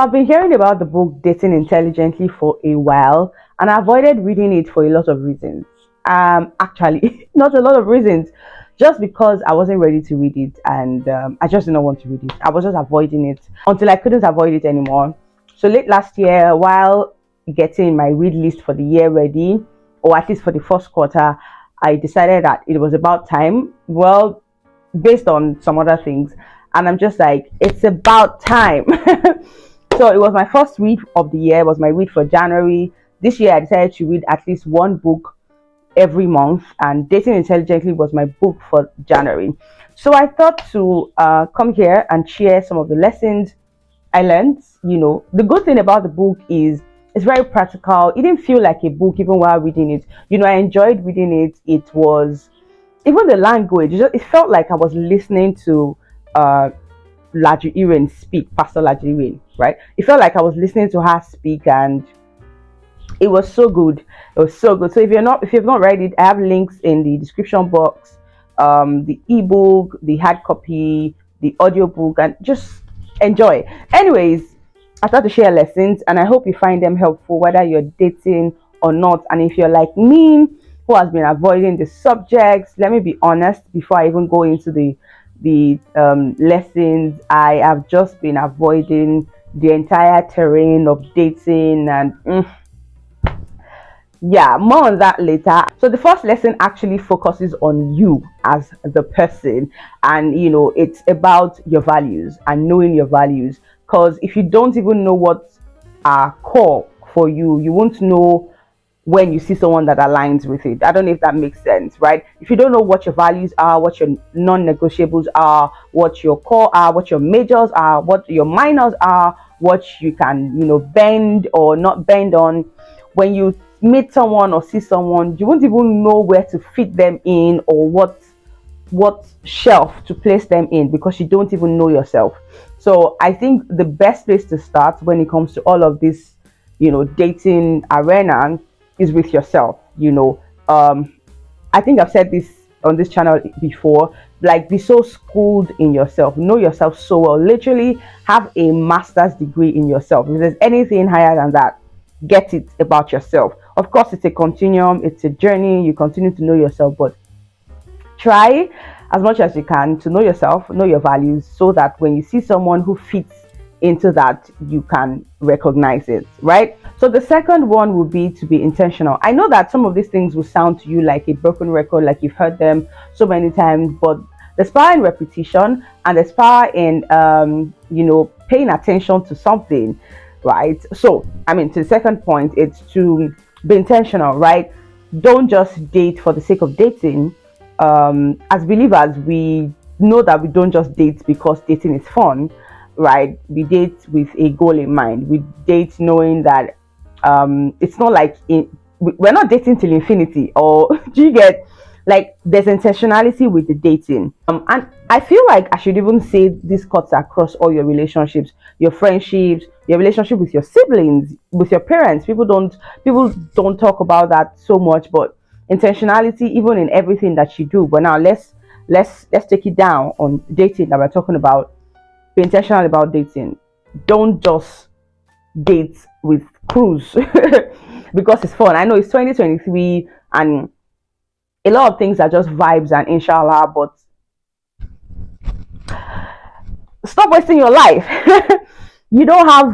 I've been hearing about the book Dating Intelligently for a while, and I avoided reading it for a lot of reasons. Actually, not a lot of reasons, just because I wasn't ready to read it, and I just didn't want to read it. I was just avoiding it until I couldn't avoid it anymore. So late last year, while getting my read list for the year ready, or at least for the first quarter, I decided that it was about time. Well, based on some other things, and I'm just like, it's about time. So it was my first read of the year. It was my read for January. This year I decided to read at least one book every month, and Dating Intelligently was my book for January. So I thought to come here and share some of the lessons I learned. The good thing about the book is it's very practical. It didn't feel like a book even while reading it. I enjoyed reading it. It was, even the language, it felt like I was listening to uh Laju Iren speak, Pastor Laju Iren, right? It felt like I was listening to her speak, and it was so good. It was so good. So if you've not read it, I have links in the description box. The ebook, the hard copy, the audiobook, and just enjoy. Anyways, I thought to share lessons, and I hope you find them helpful, whether you're dating or not. And if you're like me, who has been avoiding the subjects, let me be honest. Before I even go into the lessons, I have just been avoiding the entire terrain of dating, and yeah, more on that later. So the first lesson actually focuses on you as the person, and it's about your values and knowing your values, because if you don't even know what are core for you, you won't know when you see someone that aligns with it. I don't know if that makes sense, right? If you don't know what your values are, what your non-negotiables are, what your core are, what your majors are, what your minors are, what you can bend or not bend on, when you meet someone or see someone, you won't even know where to fit them in, or what shelf to place them in, because you don't even know yourself. So I think the best place to start when it comes to all of this dating arena is with yourself. I think I've said this on this channel before, like, be so schooled in yourself, know yourself so well, literally have a master's degree in yourself. If there's anything higher than that, get it about yourself. Of course, it's a continuum, it's a journey. You continue to know yourself, but try as much as you can to know yourself, know your values, so that when you see someone who fits into that, you can recognize it, right? So the second one would be to be intentional. I know that some of these things will sound to you like a broken record, like you've heard them so many times, but there's power in repetition, and there's power in paying attention to something, right? So to the second point, it's to be intentional, right? Don't just date for the sake of dating. As believers, we know that we don't just date because dating is fun, right? We date with a goal in mind. We date knowing that it's not like we're not dating till infinity, or do you get, like, there's intentionality with the dating. And I feel like I should even say this cuts across all your relationships, your friendships, your relationship with your siblings, with your parents. People don't talk about that so much, but intentionality even in everything that you do. But now let's take it down on dating that we're talking about. Be intentional about dating. Don't just date with cruise because it's fun. I know it's 2023 and a lot of things are just vibes and inshallah, but stop wasting your life. you don't have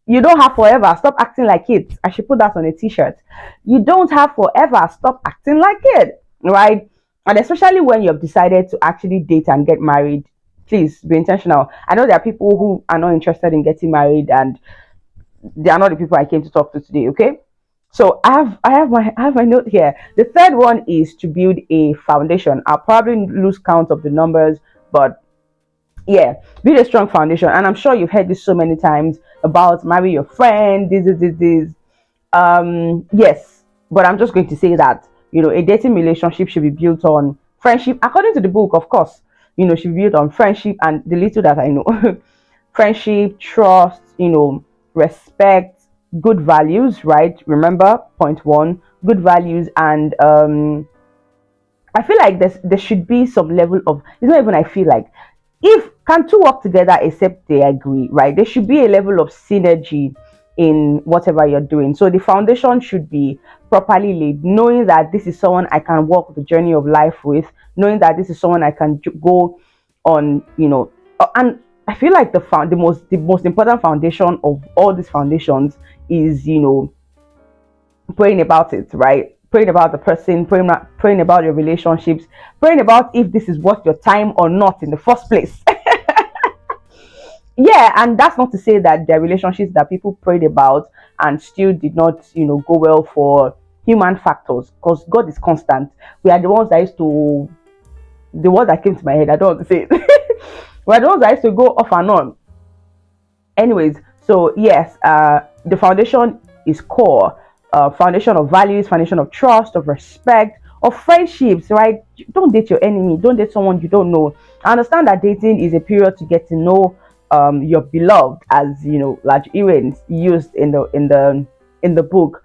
you don't have forever. Stop acting like it. I should put that on a t-shirt. You don't have forever. Stop acting like it, right? And especially when you've decided to actually date and get married, please be intentional. I know there are people who are not interested in getting married, and they are not the people I came to talk to today. Okay, so I have my note here. The third one is to build a foundation. I'll probably lose count of the numbers, but yeah, build a strong foundation. And I'm sure you've heard this so many times about marry your friend, this. Yes, but I'm just going to say that a dating relationship should be built on friendship, according to the book, of course. Should be built on friendship, and the little that I know. Friendship, trust, respect, good values, right? Remember, point one, good values. And I feel like there should be some level of, it's not even I feel like, if can two work together except they agree, right? There should be a level of synergy in whatever you're doing. So the foundation should be properly laid, knowing that this is someone I can walk the journey of life with, knowing that this is someone I can go on, and I feel like the most important foundation of all these foundations is, praying about it, right? Praying about the person, praying about your relationships, praying about if this is worth your time or not in the first place. Yeah, and that's not to say that there are relationships that people prayed about and still did not, go well for human factors, because God is constant. We are the ones that used to, the word that came to my head, I don't want to say it. We're the ones that used to go off and on. Anyways, so yes, the foundation is core. Foundation of values, foundation of trust, of respect, of friendships, right? Don't date your enemy, don't date someone you don't know. I understand that dating is a period to get to know your beloved, as Laju Iren used in the book.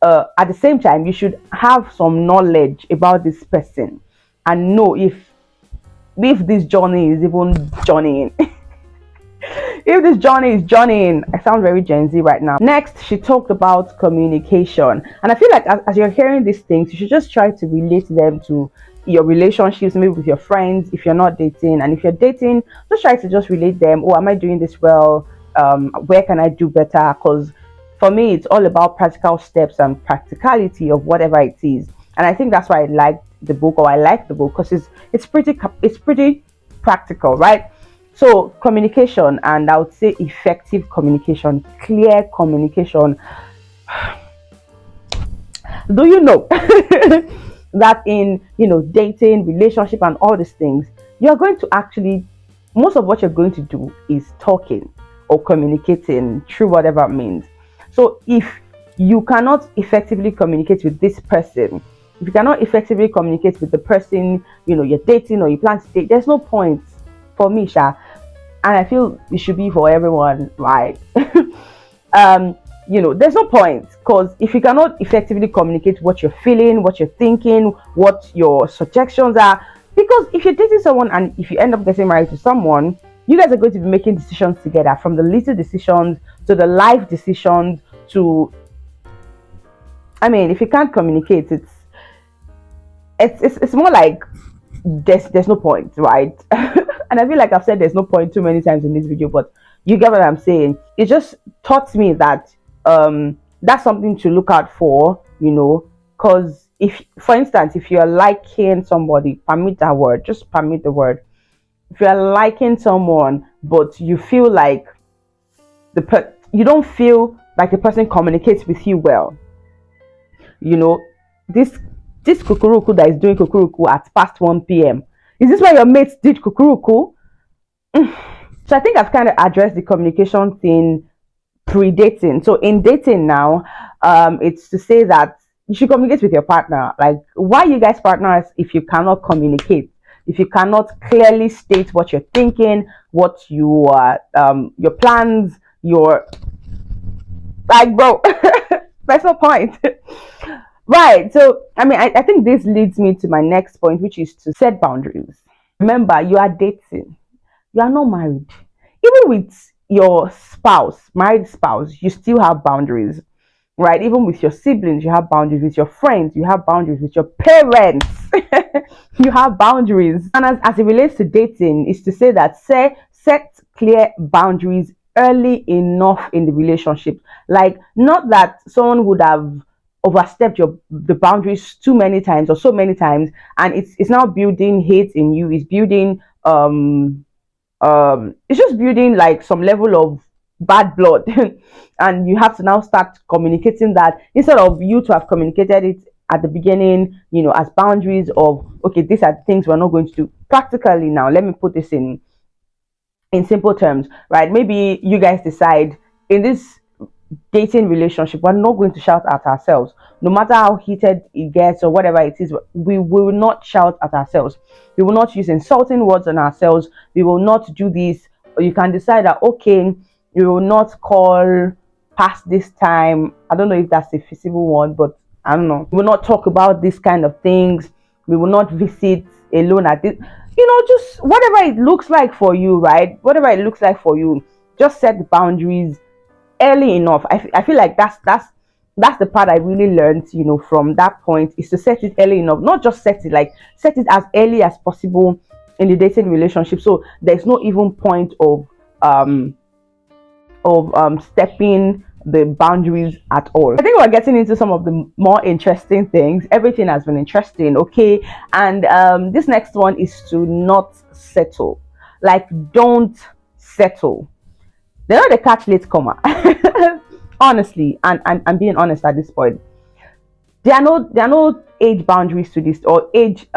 At the same time, you should have some knowledge about this person and know if this journey is even journeying. If this journey is journeying, I sound very Gen Z right now. Next, she talked about communication, and I feel like as you're hearing these things, you should just try to relate them to your relationships, maybe with your friends if you're not dating, and if you're dating, just try to just relate them. Oh, am I doing this well? Where can I do better? Because for me, it's all about practical steps and practicality of whatever it is, and I think that's why I like the book, because it's pretty practical, right? So communication, and I would say effective communication, clear communication. Do you know that in dating, relationship, and all these things, you're going to actually, most of what you're going to do is talking or communicating through whatever means. So if you cannot effectively communicate with this person, if you cannot effectively communicate with the person you're dating or you plan to date, there's no point for me, Sha. And I feel it should be for everyone, right? There's no point, because if you cannot effectively communicate what you're feeling, what you're thinking, what your suggestions are, because if you're dating someone and if you end up getting married to someone, you guys are going to be making decisions together, from the little decisions to the life decisions to, I mean, if you can't communicate, it's more like there's no point, right? And I feel like I've said there's no point too many times in this video, but you get what I'm saying. It just taught me that that's something to look out for, because if, for instance, if you're liking somebody, permit that word, just permit the word. If you're liking someone, but you feel like you don't feel like the person communicates with you well, this kukuruku that is doing kukuruku at past 1 p.m. Is this why your mates did kukuruku? So I think I've kind of addressed the communication thing pre-dating. So in dating now, it's to say that you should communicate with your partner. Like, why you guys partners if you cannot communicate? If you cannot clearly state what you're thinking, what you are, your plans, your, like, bro, there's no point. Right. So, I mean, I think this leads me to my next point, which is to set boundaries. Remember, you are dating, you are not married. Even with your spouse, married spouse, you still have boundaries, right? Even with your siblings, you have boundaries. With your friends, you have boundaries. With your parents, you have boundaries. And as it relates to dating, is to say that set clear boundaries early enough in the relationship. Like, not that someone would have overstepped the boundaries too many times or so many times, and it's now building hate in you. It's building it's just building like some level of bad blood. And you have to now start communicating that, instead of you to have communicated it at the beginning, as boundaries of, okay, these are things we're not going to do. Practically, now let me put this in simple terms, right? Maybe you guys decide, in this dating relationship, we're not going to shout at ourselves. No matter how heated it gets or whatever it is, we will not shout at ourselves. We will not use insulting words on ourselves. We will not do this. Or you can decide that, okay, you will not call past this time. I don't know if that's a feasible one, but I don't know. We will not talk about this kind of things. We will not visit alone at this. just whatever it looks like for you, right? Whatever it looks like for you, just set the boundaries early enough. I feel like that's the part I really learned, from that point, is to set it early enough. Not just set it, like set it as early as possible in the dating relationship, so there's no even point um stepping the boundaries at all. I think we're getting into some of the more interesting things. Everything has been interesting, okay? And this next one is to not settle. Like, don't settle. They're not the catch late comer. Honestly, and I'm being honest at this point. There are no age boundaries to this, or age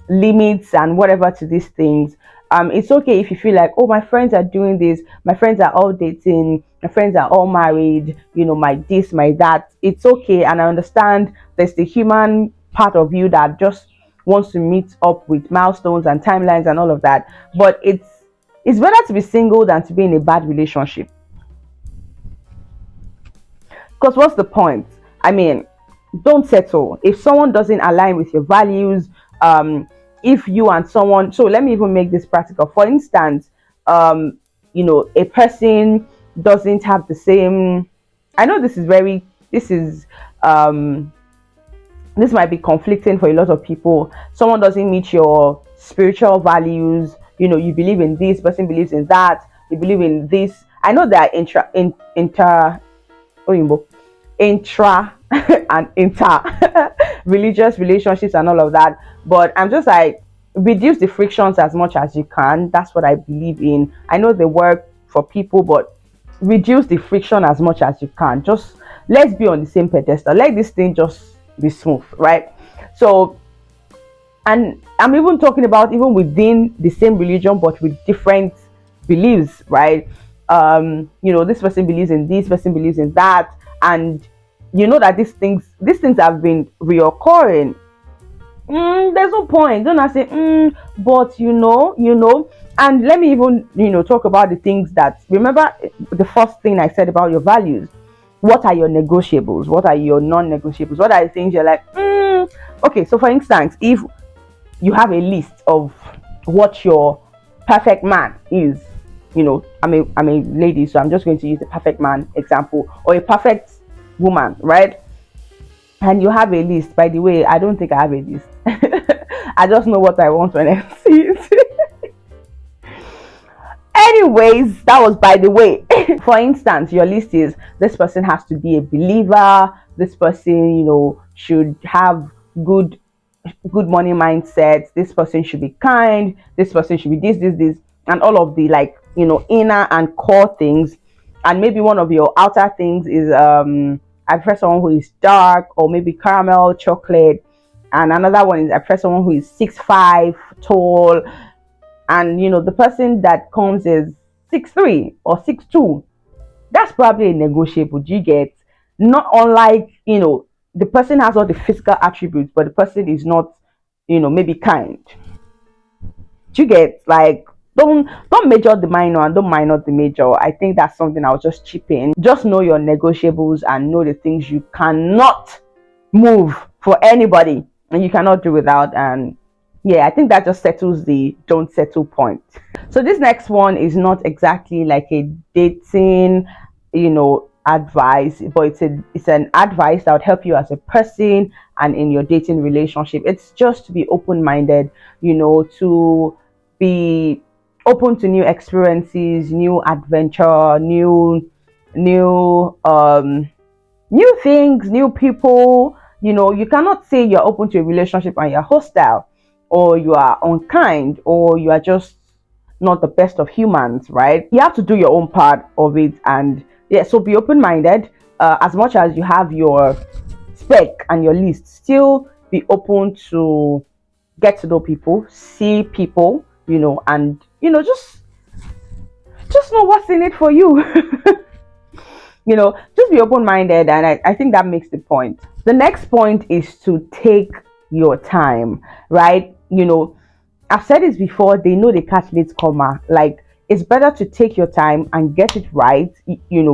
limits and whatever to these things. It's okay if you feel like, oh, my friends are doing this, my friends are all dating, my friends are all married, my this, my that. It's okay, and I understand there's the human part of you that just wants to meet up with milestones and timelines and all of that. But it's better to be single than to be in a bad relationship. Because what's the point? I mean, don't settle if someone doesn't align with your values. If you and someone, so let me even make this practical. For instance, a person doesn't have the same. I know this might be conflicting for a lot of people. Someone doesn't meet your spiritual values. You believe in this, person believes in that. You believe in this. I know there are oyinbo, intra and inter religious relationships and all of that, but I'm just like, reduce the frictions as much as you can. That's what I believe in. I know they work for people, but reduce the friction as much as you can. Just let's be on the same pedestal. Let this thing just be smooth, right? So, and I'm even talking about even within the same religion but with different beliefs, right? This person believes in this, person believes in that, and you know that these things have been reoccurring. There's no point. Don't I say, but and let me even, talk about the things that, remember the first thing I said about your values. What are your negotiables? What are your non-negotiables? What are the things you're like, okay, so for instance, if you have a list of what your perfect man is, I'm a lady, so I'm just going to use the perfect man example, or a perfect woman, right? And you have a list. By the way, I don't think I have a list. I just know what I want when I see it. Anyways, that was by the way. For instance, your list is, this person has to be a believer, this person, should have good money mindset, this person should be kind, this person should be this, and all of the, like, inner and core things. And maybe one of your outer things is I prefer someone who is dark, or maybe caramel chocolate, and another one is I prefer someone who is 6'5" tall, and the person that comes is 6'3" or 6'2". That's probably a negotiable. Do you get? Not unlike, the person has all the physical attributes, but the person is not, maybe kind. Do you get? Like, don't major the minor and don't minor the major. I think that's something I'll just chip in. Just know your negotiables and know the things you cannot move for anybody and you cannot do without. And yeah, I think that just settles the don't settle point. So this next one is not exactly like a dating, advice, but it's an advice that would help you as a person and in your dating relationship. It's just to be open-minded, to be open to new experiences, new adventure, new things, new people. You cannot say you're open to a relationship and you're hostile, or you are unkind, or you are just not the best of humans, right? You have to do your own part of it. And yeah, so be open-minded. As much as you have your spec and your list, still be open to get to know people, see people, and just know what's in it for you. Just be open-minded, and I think that makes the point. The next point is to take your time, right? I've said this before, they know the catch late comer. Like, it's better to take your time and get it right,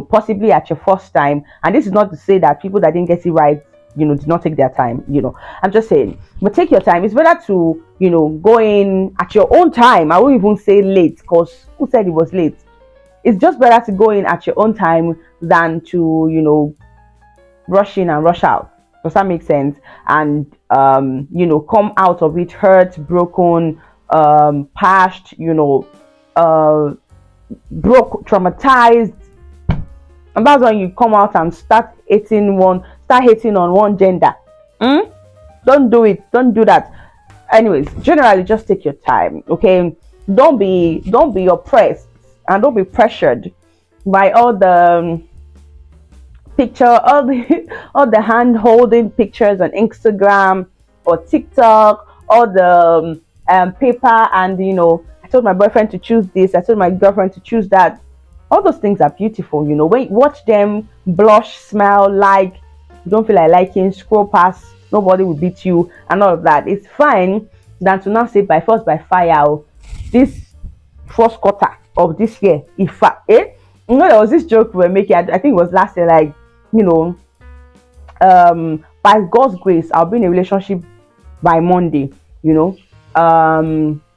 possibly at your first time. And this is not to say that people that didn't get it right did not take their time. I'm just saying, but take your time. It's better to go in at your own time. I won't even say late, because who said it was late? It's just better to go in at your own time than to rush in and rush out. Does that make sense? And come out of it hurt, broken, past, broke, traumatized. And that's when you come out and start hating on one gender. Don't do it. Don't do that. Anyways, generally, just take your time. Okay, don't be oppressed, and don't be pressured by all the all the hand holding pictures on Instagram or TikTok, all the paper, and I told my boyfriend to choose this, I told my girlfriend to choose that. All those things are beautiful. When you watch them, blush, smile, like, you don't feel like liking, scroll past, nobody will beat you, and all of that. It's fine than to now say by force, by fire, this first quarter of this year, there was this joke we were making, I think it was last year, like, by God's grace, I'll be in a relationship by Monday,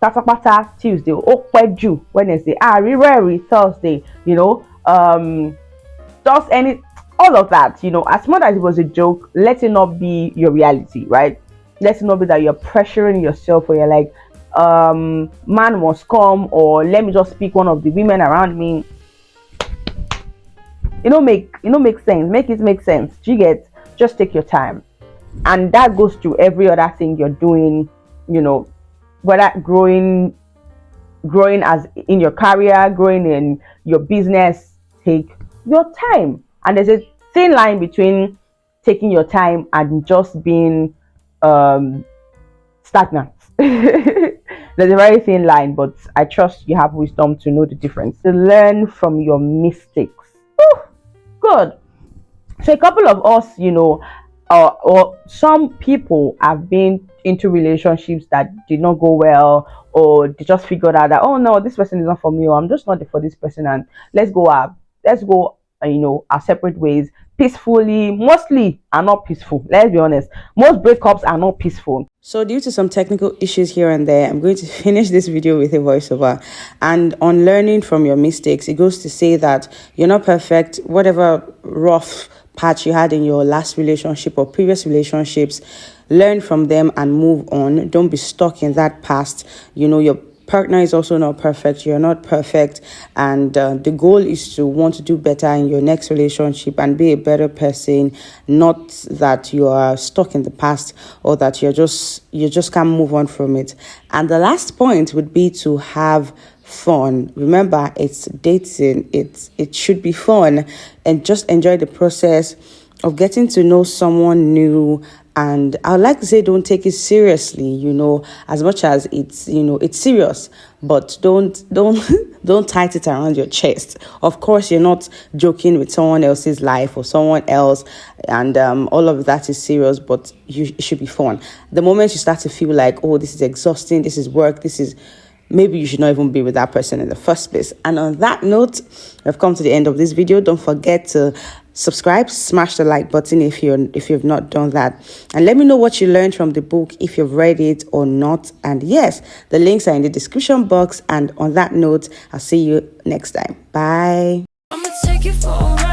Pata Tuesday, Okweju Wednesday, Riri Thursday, just all of that, as much as it was a joke, let it not be your reality, right? Let it not be that you're pressuring yourself, or you're like, man must come, or let me just pick one of the women around me. Make sense. Make it make sense. Do you get? Just take your time, and that goes to every other thing you're doing. Whether growing as in your career, growing in your business, take your time. And there's a thin line between taking your time and just being stagnant. There's a very thin line, but I trust you have wisdom to know the difference. To learn from your mistakes. Good. So a couple of us, or some people have been into relationships that did not go well, or they just figured out that, oh no, this person is not for me, or I'm just not for this person, and let's go our separate ways peacefully. Mostly are not peaceful. Let's be honest. Most breakups are not peaceful. So due to some technical issues here and there, I'm going to finish this video with a voiceover. And on learning from your mistakes, it goes to say that you're not perfect. Whatever rough patch you had in your last relationship or previous relationships, learn from them and move on. Don't be stuck in that past. Your partner is also not perfect. You're not perfect. And the goal is to want to do better in your next relationship and be a better person. Not that you are stuck in the past, or that you just can't move on from it. And the last point would be to have fun. Remember, it's dating. It should be fun, and just enjoy the process of getting to know someone new. And I would like to say, don't take it seriously, as much as it's serious, but don't tight it around your chest. Of course, you're not joking with someone else's life or someone else, and all of that is serious, but it should be fun. The moment you start to feel like, oh, this is exhausting, this is work, maybe you should not even be with that person in the first place. And on that note, we've come to the end of this video. Don't forget to subscribe, smash the like button if you've not done that, and let me know what you learned from the book, if you've read it or not. And yes, the links are in the description box. And on that note, I'll see you next time. Bye. I'ma take you for a ride.